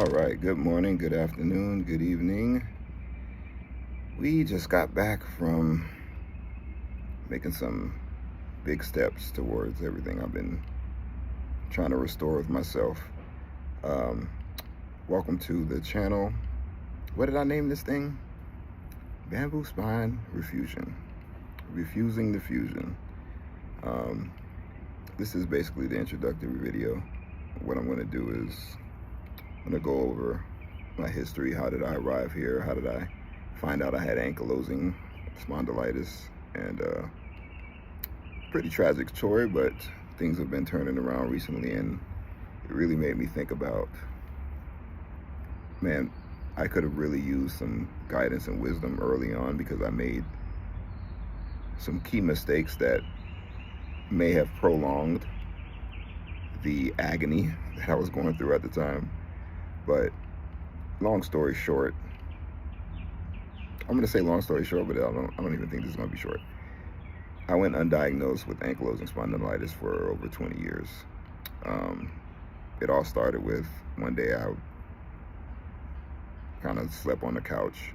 All right, good morning, good afternoon, good evening. We just got back from making some big steps towards everything I've been trying to restore with myself. Um, Welcome to the channel. What did I name this thing? Bamboo Spine Refusion. Refusing the fusion. This is basically the introductory video. What I'm going to do is I'm going to go over my history. How did I arrive here? How did I find out I had ankylosing spondylitis? And pretty tragic story, but things have been turning around recently, and it really made me think about, man, I could have really used some guidance and wisdom early on, because I made some key mistakes that may have prolonged the agony that I was going through at the time. But long story short, I'm going to say long story short, but I don't even think this is going to be short. I went undiagnosed with ankylosing spondylitis for over 20 years. It all started with one day I kind of slept on the couch,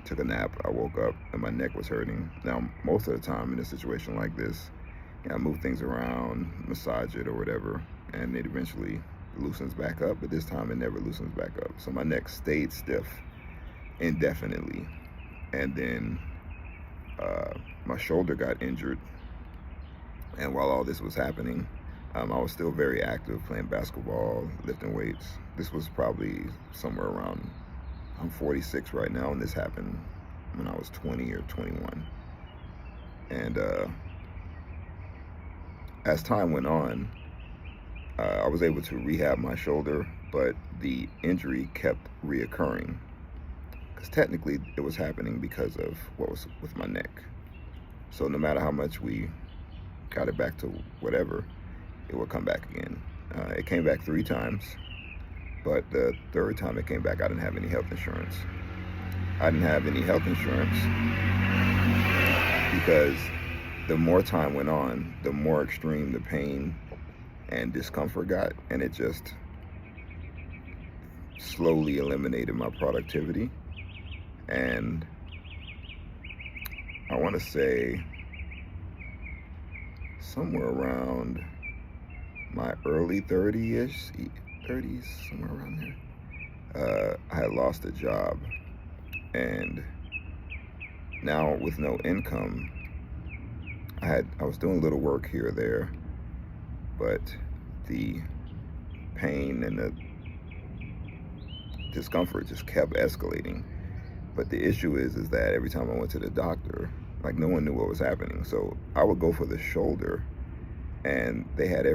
took a nap, I woke up and my neck was hurting. Now, most of the time in a situation like this, I move things around, massage it or whatever, and it eventually loosens back up, but this time it never loosens back up. So my neck stayed stiff indefinitely. And then my shoulder got injured, and while all this was happening, I was still very active, playing basketball, lifting weights. This was probably somewhere around, I'm 46 right now, and this happened when I was 20 or 21. And as time went on, I was able to rehab my shoulder, but the injury kept reoccurring, because technically it was happening because of what was with my neck. So no matter how much we got it back to whatever, it would come back again. It came back 3 times, but the third time it came back, I didn't have any health insurance. I didn't have any health insurance because the more time went on, the more extreme the pain and discomfort got, and it just slowly eliminated my productivity. And I want to say somewhere around my early 30s, somewhere around there, I had lost a job, and now with no income, I was doing a little work here or there, but the pain and the discomfort just kept escalating. But the issue is that every time I went to the doctor, like, no one knew what was happening. So I would go for the shoulder, and they had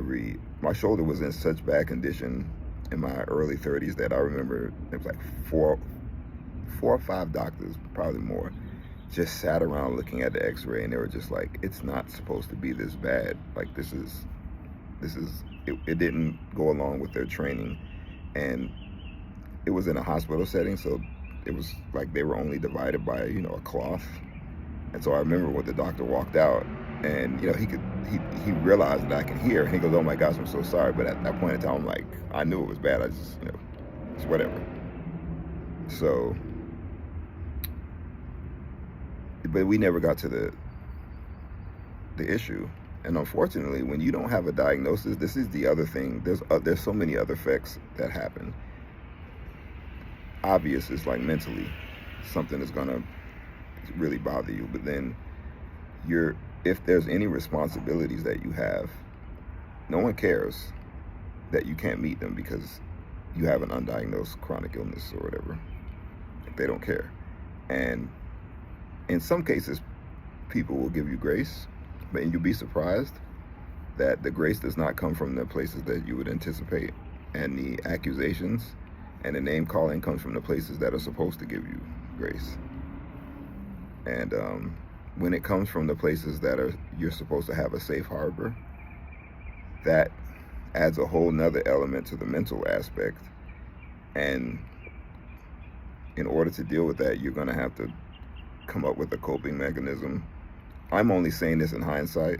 my shoulder was in such bad condition in my early 30s that I remember it was like four or five doctors, probably more, just sat around looking at the x-ray, and they were just like, it's not supposed to be this bad. Like, it didn't go along with their training. And it was in a hospital setting, so it was like they were only divided by, a cloth. And so I remember when the doctor walked out, and he realized that I could hear, and he goes, "Oh my gosh, I'm so sorry." But at that point in time, I'm like, I knew it was bad. I just, it's whatever. So, but we never got to the issue. And unfortunately, when you don't have a diagnosis, this is the other thing. There's so many other effects that happen. Obvious is like mentally, something is gonna really bother you. But then if there's any responsibilities that you have, no one cares that you can't meet them because you have an undiagnosed chronic illness or whatever. They don't care. And in some cases, people will give you grace, but you'll be surprised that the grace does not come from the places that you would anticipate. And the accusations and the name calling comes from the places that are supposed to give you grace. And when it comes from the places that you're supposed to have a safe harbor, that adds a whole nother element to the mental aspect. And in order to deal with that, you're going to have to come up with a coping mechanism. I'm only saying this in hindsight,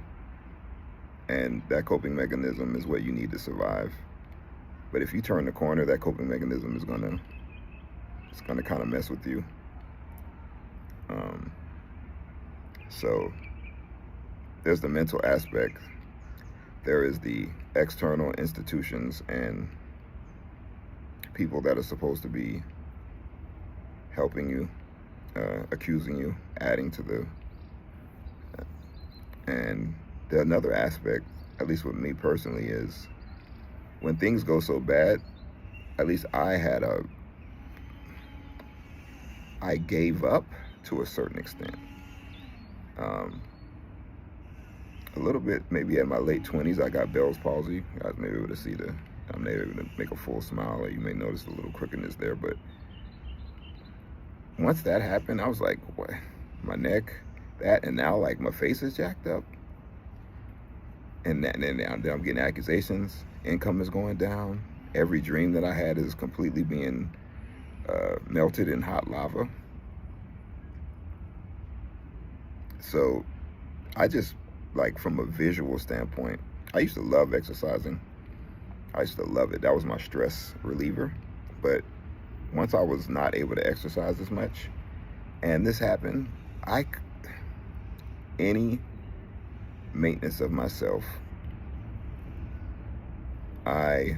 and that coping mechanism is what you need to survive. But if you turn the corner, that coping mechanism is gonna kind of mess with you. Um, so there's the mental aspect. There is the external institutions and people that are supposed to be helping you, accusing you, adding to the. And the another aspect, at least with me personally, is when things go so bad, at least I gave up to a certain extent. A little bit, maybe at my late 20s, I got Bell's palsy. You guys may be able to see I'm not able to make a full smile. Or you may notice a little crookedness there, but once that happened, I was like, what? My neck, that, and now like my face is jacked up. And then I'm getting accusations. Income is going down. Every dream that I had is completely being melted in hot lava. So I just, like, from a visual standpoint, I used to love exercising. I used to love it. That was my stress reliever. But once I was not able to exercise as much, and this happened, any maintenance of myself, I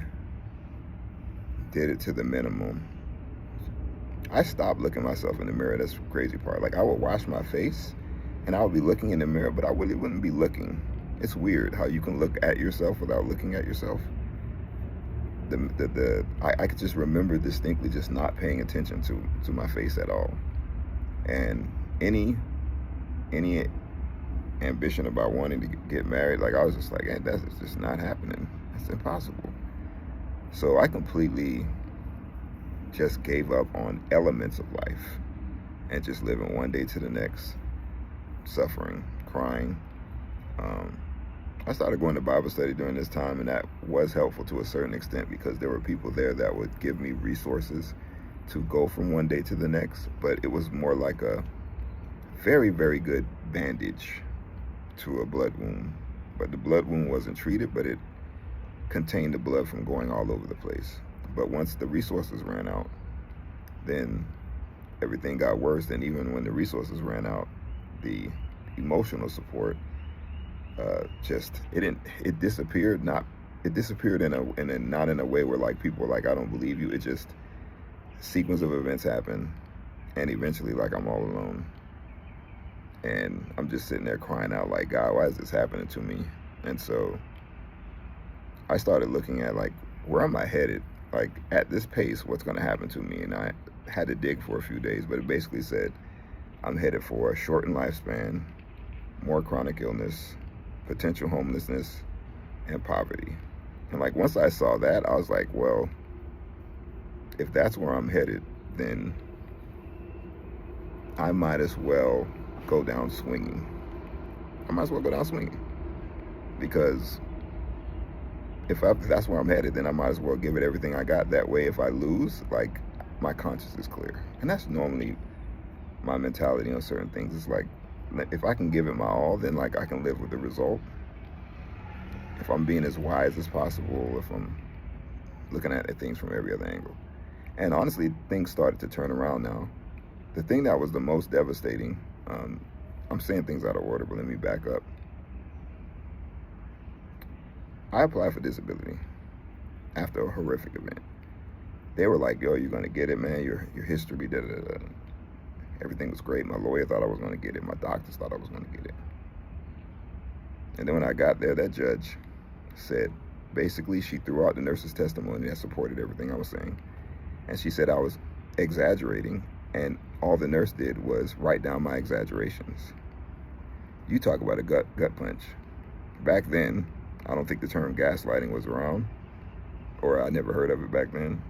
did it to the minimum. I stopped looking myself in the mirror. That's the crazy part. Like, I would wash my face and I would be looking in the mirror, but I really wouldn't be looking. It's weird how you can look at yourself without looking at yourself. I could just remember distinctly just not paying attention to my face at all. And any ambition about wanting to get married, like, I was just like, hey, that's just not happening. It's impossible. So I completely just gave up on elements of life and just living one day to the next, suffering, crying. I started going to Bible study during this time, and that was helpful to a certain extent because there were people there that would give me resources to go from one day to the next. But it was more like a very, very good bandage to a blood wound. But the blood wound wasn't treated, but it contained the blood from going all over the place. But once the resources ran out, then everything got worse. And even when the resources ran out, the emotional support it disappeared. It disappeared in a not in a way where, like, people were like, I don't believe you. It just, sequence of events happened, and eventually, like, I'm all alone, and I'm just sitting there crying out like, God, why is this happening to me? And so I started looking at, like, where am I headed? Like, at this pace, what's going to happen to me? And I had to dig for a few days, but it basically said I'm headed for a shortened lifespan, more chronic illness, potential homelessness, and poverty. And, like, once I saw that, I was like, well, if that's where I'm headed, then I might as well go down swinging. Because if that's where I'm headed, then I might as well give it everything I got. That way, if I lose, like, my conscience is clear. And that's normally my mentality on certain things. It's like, if I can give it my all, then, like, I can live with the result. If I'm being as wise as possible, if I'm looking at things from every other angle. And honestly, things started to turn around now. The thing that was the most devastating, I'm saying things out of order, but let me back up. I applied for disability after a horrific event. They were like, yo, you're going to get it, man. Your history, da-da-da-da. Everything was great. My lawyer thought I was going to get it. My doctors thought I was going to get it. And then when I got there, that judge said, basically, she threw out the nurse's testimony that supported everything I was saying. And she said I was exaggerating, and all the nurse did was write down my exaggerations. You talk about a gut punch. Back then, I don't think the term gaslighting was around, or I never heard of it back then.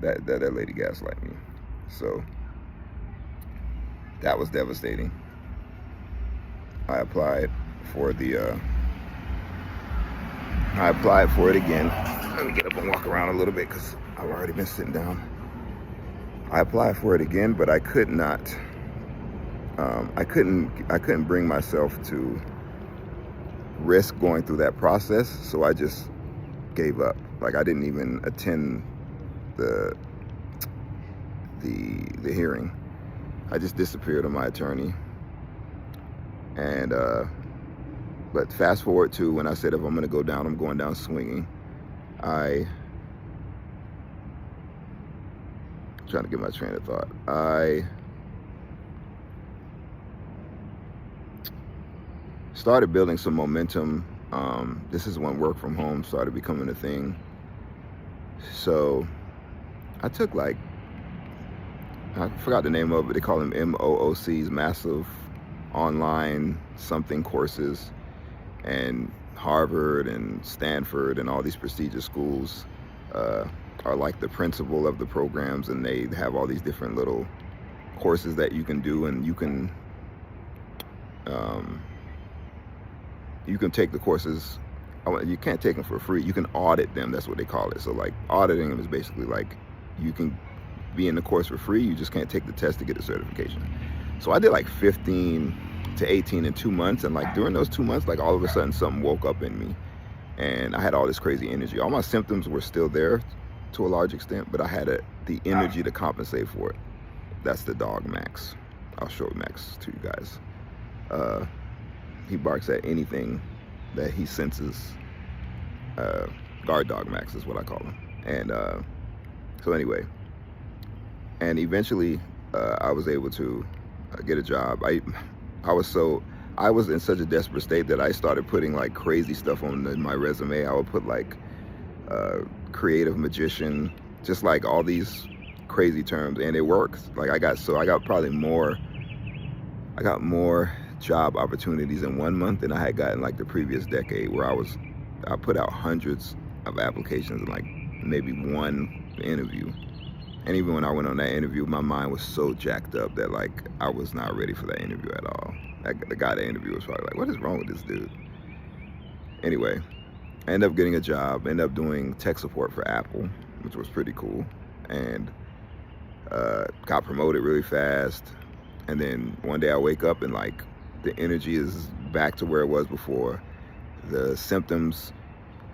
That lady gaslighted me. So that was devastating. I applied for it again. Let me get up and walk around a little bit because I've already been sitting down. I applied for it again, but I could not. I couldn't bring myself to risk going through that process, so I just gave up. Like, I didn't even attend the hearing. I just disappeared on my attorney. And but fast forward to when I said, if I'm gonna go down, I'm going down swinging. I'm trying to get my train of thought. I started building some momentum. This is when work from home started becoming a thing. So I took, like, I forgot the name of it. They call them MOOCs, massive online something courses. And Harvard and Stanford and all these prestigious schools are like the principal of the programs, and they have all these different little courses that you can do, and you can take the courses. You can't take them for free. You can audit them. That's what they call it. So, like, auditing them is basically like you can be in the course for free. You just can't take the test to get the certification. So I did like 15 to 18 in 2 months, and like during those 2 months, like all of a sudden something woke up in me, and I had all this crazy energy. All my symptoms were still there to a large extent, but I had the energy to compensate for it. That's the dog Max. I'll show Max to you guys. He barks at anything that he senses. Guard dog Max is what I call him. And so anyway, and eventually I was able to get a job. I was in such a desperate state that I started putting like crazy stuff on my resume. I would put like creative magician, just like all these crazy terms, and it works. Like I got more job opportunities in 1 month than I had gotten like the previous decade, where I put out hundreds of applications and like maybe one interview. And even when I went on that interview, my mind was so jacked up that like I was not ready for that interview at all. The guy that interviewed was probably like, what is wrong with this dude? Anyway, I ended up getting a job, ended up doing tech support for Apple, which was pretty cool. And got promoted really fast. And then one day I wake up and like the energy is back to where it was before. The symptoms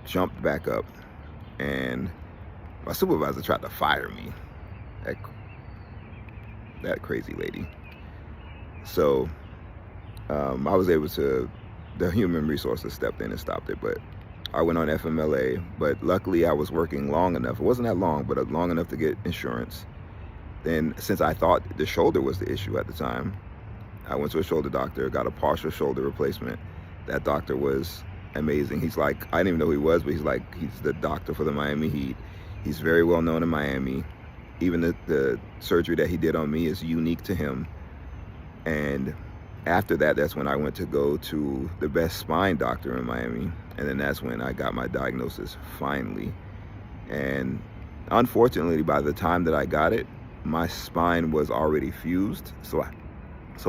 jumped back up, and my supervisor tried to fire me. That crazy lady. So I was able to, the human resources stepped in and stopped it, but I went on FMLA. But luckily I was working long enough. It wasn't that long, but long enough to get insurance. Then, since I thought the shoulder was the issue at the time, I went to a shoulder doctor, got a partial shoulder replacement. That doctor was amazing. He's like, I didn't even know who he was, but he's the doctor for the Miami Heat. He's very well known in Miami. Even the surgery that he did on me is unique to him. And after that, that's when I went to go to the best spine doctor in Miami. And then that's when I got my diagnosis finally. And unfortunately, by the time that I got it, my spine was already fused. So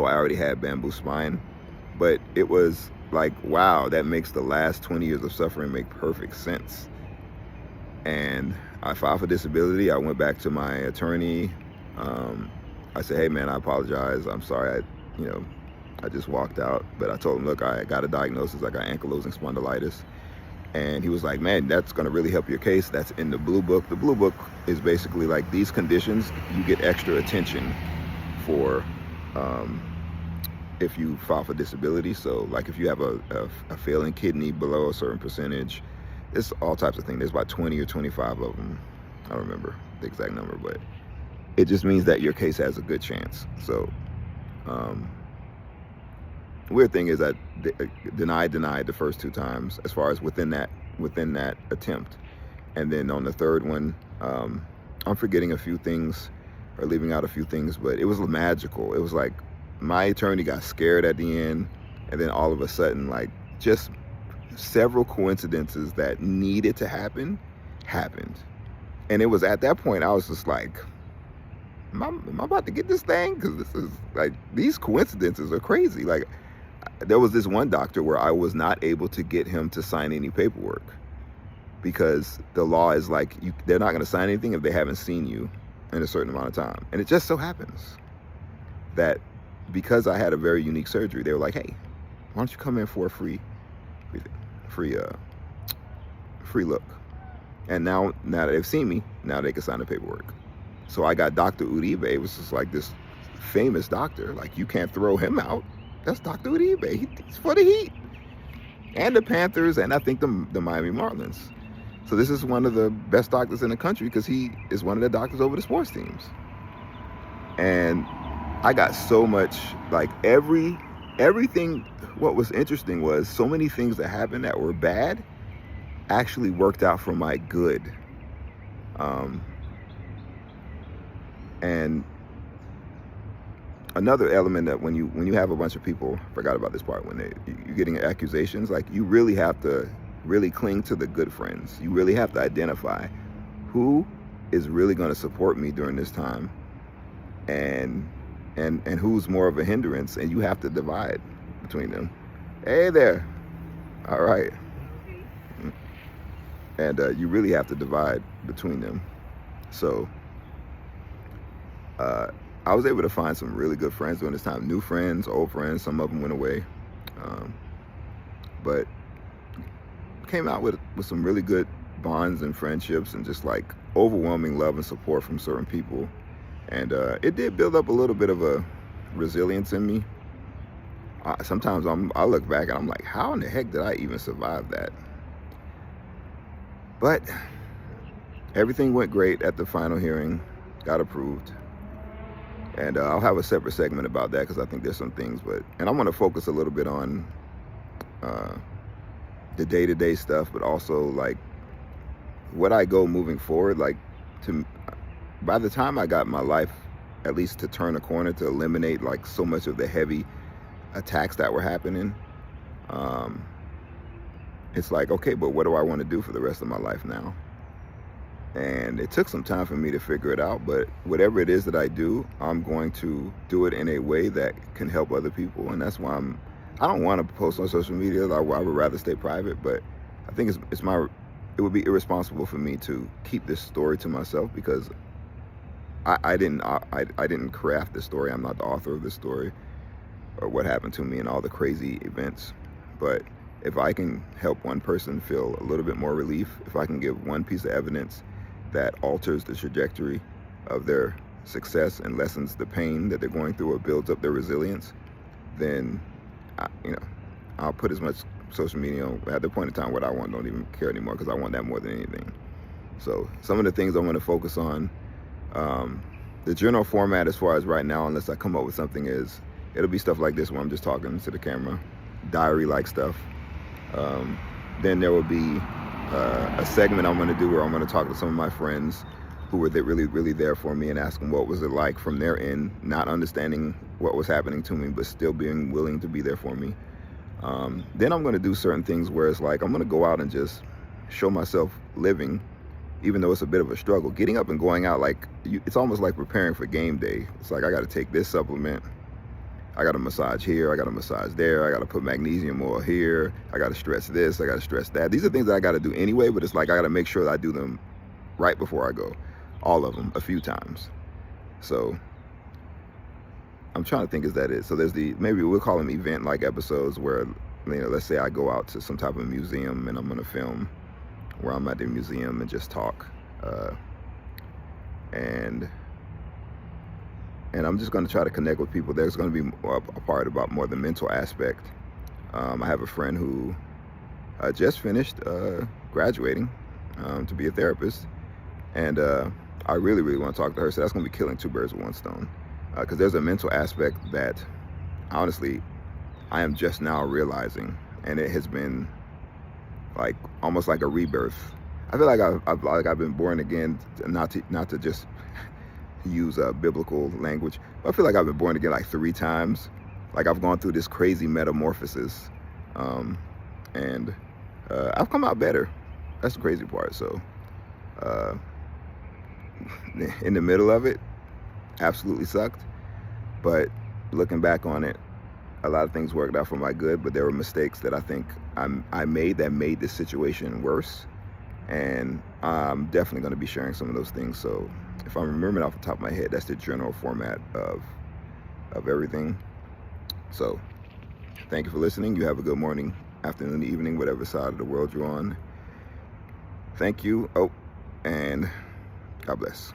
I already had bamboo spine. But it was like, wow, that makes the last 20 years of suffering make perfect sense. And I filed for disability. I went back to my attorney. I said, hey man, I apologize. I'm sorry. I just walked out. But I told him, look, I got a diagnosis. I got ankylosing spondylitis. And he was like, man, that's going to really help your case. That's in the Blue Book. The Blue Book is basically like these conditions, you get extra attention for if you file for disability. So like if you have a failing kidney below a certain percentage, it's all types of things. There's about 20 or 25 of them. I don't remember the exact number, but it just means that your case has a good chance. So weird thing is that denied the first 2 times, as far as within that attempt. And then on the third one, I'm forgetting a few things or leaving out a few things, but it was magical. It was like my attorney got scared at the end, and then all of a sudden, like, just several coincidences that needed to happen happened. And it was at that point I was just like, am I about to get this thing? Because this is like, these coincidences are crazy. Like, there was this one doctor where I was not able to get him to sign any paperwork because the law is like, they're not going to sign anything if they haven't seen you in a certain amount of time. And it just so happens that because I had a very unique surgery, they were like, hey, why don't you come in for a free look? And now that they've seen me, now they can sign the paperwork. So I got Dr. Uribe, which is like this famous doctor. Like, you can't throw him out. That's Dr. Uribe. He's for the Heat and the Panthers, and I think the Miami Marlins. So this is one of the best doctors in the country because he is one of the doctors over the sports teams. And I got so much, like, everything. What was interesting was so many things that happened that were bad actually worked out for my good. And another element that when you have a bunch of people, forgot about this part, when you're getting accusations, like, you really have to really cling to the good friends. You really have to identify who is really going to support me during this time, and who's more of a hindrance, and you have to divide between them. Hey there. All right. And you really have to divide between them. So I was able to find some really good friends during this time. New friends, old friends. Some of them went away. But came out with some really good bonds and friendships, and just like overwhelming love and support from certain people. And it did build up a little bit of a resilience in me. Sometimes I look back and I'm like, how in the heck did I even survive that? But everything went great at the final hearing, got approved. And I'll have a separate segment about that because I think there's some things, and I want to focus a little bit on the day-to-day stuff, but also like what I go moving forward. Like, by the time I got my life, at least to turn a corner, to eliminate like so much of the heavy attacks that were happening, it's like, okay, but what do I want to do for the rest of my life now? And it took some time for me to figure it out, but whatever it is that I do, I'm going to do it in a way that can help other people. And that's why I don't want to post on social media. I would rather stay private, but I think it would be irresponsible for me to keep this story to myself, because I didn't craft this story. I'm not the author of this story, or what happened to me and all the crazy events. But if I can help one person feel a little bit more relief, if I can give one piece of evidence that alters the trajectory of their success and lessens the pain that they're going through or builds up their resilience, then I'll put as much social media on. At the point in time where I don't even care anymore, because I want that more than anything. So some of the things I'm going to focus on, the general format as far as right now, unless I come up with something, it'll be stuff like this where I'm just talking to the camera, diary-like stuff. Then there will be a segment I'm going to do where I'm going to talk to some of my friends who were really, really there for me, and ask them what was it like from their end, not understanding what was happening to me, but still being willing to be there for me. Then I'm going to do certain things where it's like, I'm going to go out and just show myself living, even though it's a bit of a struggle. Getting up and going out, like, it's almost like preparing for game day. It's like, I got to take this supplement, I got to massage here, I got to massage there, I got to put magnesium oil here, I got to stress this, I got to stress that. These are things that I got to do anyway, but it's like, I got to make sure that I do them right before I go. All of them, a few times. So I'm trying to think, is that it? So there's maybe we'll call them event-like episodes where, let's say I go out to some type of museum and I'm going to film where I'm at the museum and just talk. And I'm just going to try to connect with people. There's going to be a part about more the mental aspect. I have a friend who just finished graduating to be a therapist, and I really, really want to talk to her. So that's going to be killing two birds with one stone, because there's a mental aspect that, honestly, I am just now realizing, and it has been like almost like a rebirth. I feel like I've been born again, not to just use biblical language, but I feel like I've been born again like 3 times. Like, I've gone through this crazy metamorphosis, and I've come out better. That's the crazy part. So in the middle of it, absolutely sucked, but looking back on it, a lot of things worked out for my good, but there were mistakes that I think I made that made this situation worse, and I'm definitely going to be sharing some of those things. So if I'm remembering off the top of my head, that's the general format of everything. So thank you for listening. You have a good morning, afternoon, evening, whatever side of the world you're on. Thank you. Oh, and God bless.